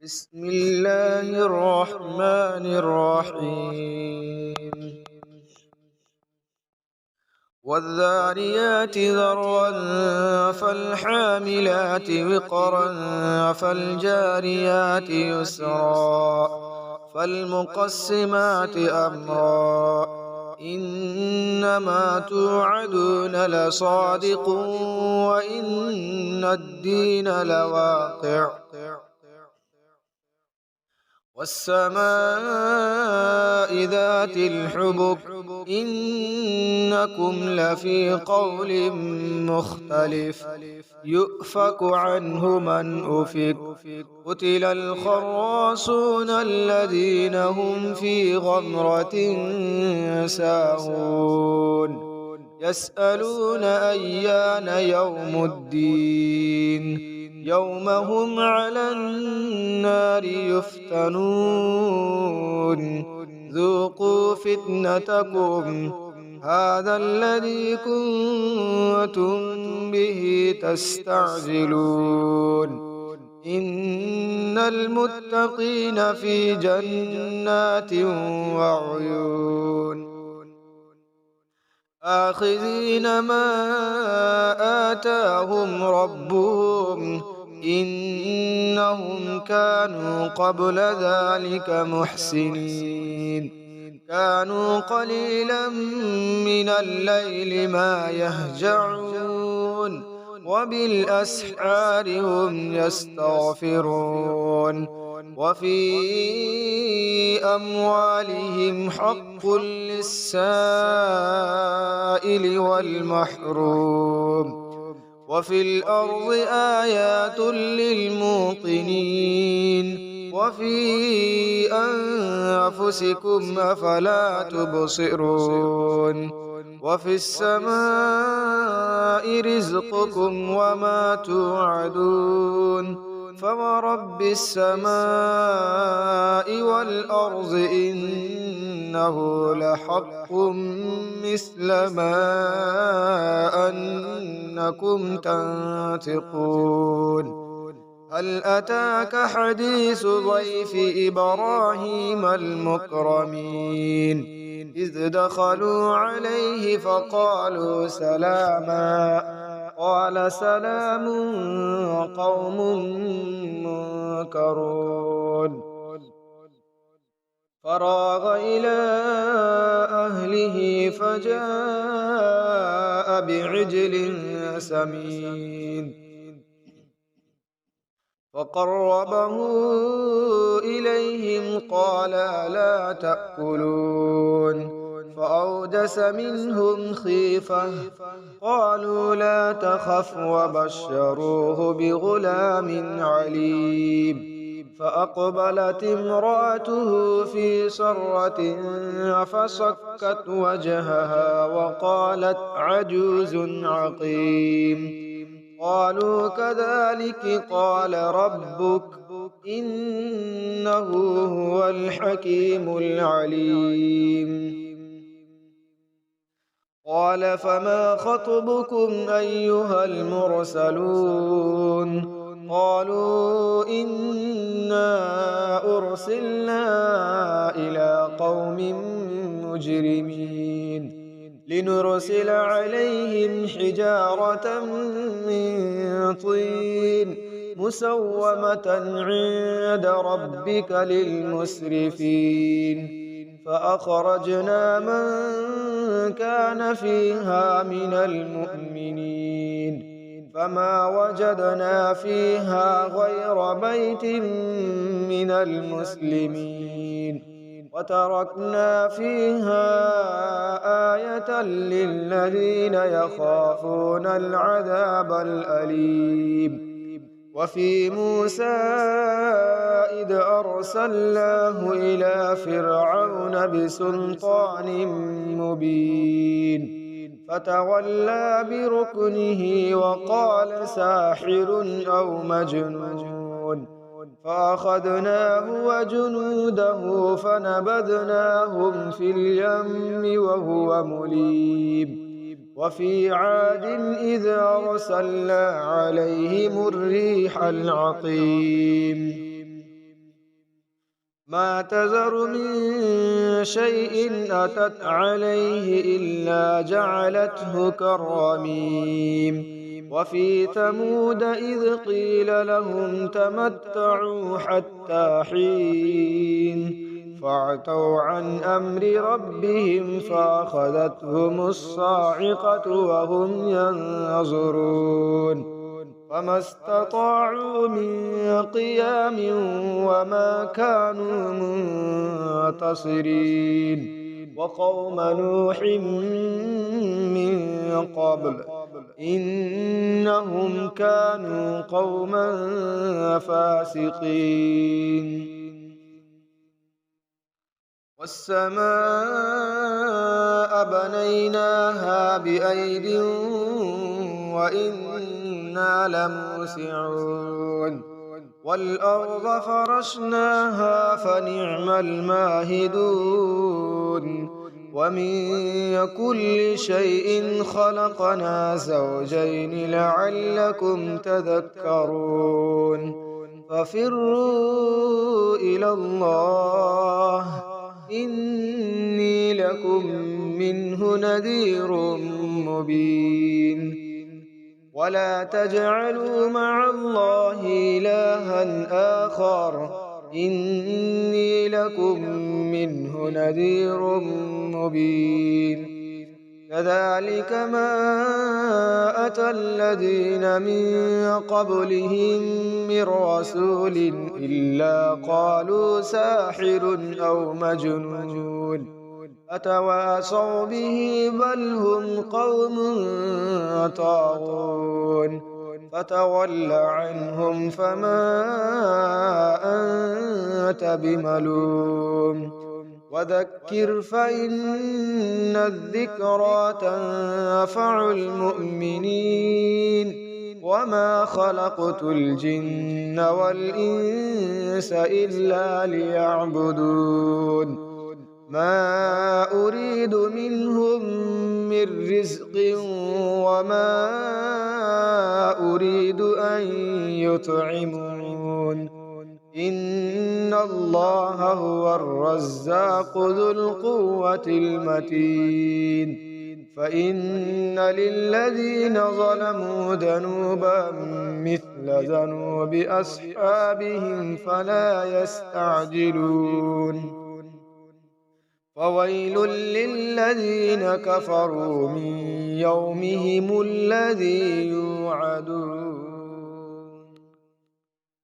بسم الله الرحمن الرحيم والذاريات ذروا فالحاملات وقرا فالجاريات يسرا فالمقسمات أمرا إنما توعدون لصادق وإن الدين لواقع والسماء ذات الحبك إنكم لفي قول مختلف يؤفك عنه من أفك قتل الخراصون الذين هم في غمرة ساهون يسألون أيان يوم الدين يوم هم على النار يفتنون ذوقوا فتنتكم هذا الذي كنتم به تستعجلون إن المتقين في جنات وعيون آخذين ما آتاهم ربهم إنهم كانوا قبل ذلك محسنين كانوا قليلا من الليل ما يهجعون وبالأسحار هم يستغفرون وفي أموالهم حق للسائل والمحروم وفي الأرض آيات للموقنين وفي أنفسكم أفلا تبصرون وفي السماء رزقكم وما توعدون فورب السماء والأرض إنه لحق مثل ما أنكم تنطقون هل أتاك حديث ضيف إبراهيم المكرمين إذ دخلوا عليه فقالوا سلاما قال سلام قوم منكرون فراغ إلى أهله فجاء بعجل سمين فقربه إليهم قال لا تأكلون فأوجس منهم خيفة قالوا لا تخف وبشروه بغلام عليم فأقبلت امرأته في صرة فصكت وجهها وقالت عجوز عقيم قالوا كذلك قال ربك إنه هو الحكيم العليم قال فما خطبكم أيها المرسلون قالوا إنا أرسلنا إلى قوم مجرمين لنرسل عليهم حجارة من طين مسومة عند ربك للمسرفين فأخرجنا من كان فيها من المؤمنين فما وجدنا فيها غير بيت من المسلمين وتركنا فيها آية للذين يخافون العذاب الأليم وفي موسى إذ أرسلناه إلى فرعون بسلطان مبين فتولى بركنه وقال ساحر أو مجنون فأخذناه وجنوده فنبذناهم في اليم وهو مليم وفي عاد إذ أرسلنا عليهم الريح العقيم ما تذر من شيء أتت عليه إلا جعلته كالرميم وفي ثمود إذ قيل لهم تمتعوا حتى حين فعتوا عن أمر ربهم فأخذتهم الصاعقة وهم ينظرون فما استطاعوا من قيام وما كانوا منتصرين وقوم نوح من قبل إنهم كانوا قوما فاسقين والسماء بنيناها بأيد وإنا لموسعون والأرض فرشناها فنعم الماهدون ومن كل شيء خلقنا زوجين لعلكم تذكرون ففروا إلى الله إني لكم منه نذير مبين ولا تجعلوا مع الله إلها آخر إني لكم منه نذير مبين كذلك ما أتى الذين من قبلهم من رسول إلا قالوا ساحر أو مجنون أتواصوا به بل هم قوم طاغون فتول عنهم فما أنت بملوم وذكر فإن الذكرى تنفع المؤمنين وما خلقت الجن والإنس إلا ليعبدون ما أريد منهم من رزق وما أريد أن يطعمون إن الله هو الرزاق ذو القوة المتين فإن للذين ظلموا ذنوبا مثل ذنوب أصحابهم فلا يستعجلون فويل للذين كفروا من يومهم الذي يوعدون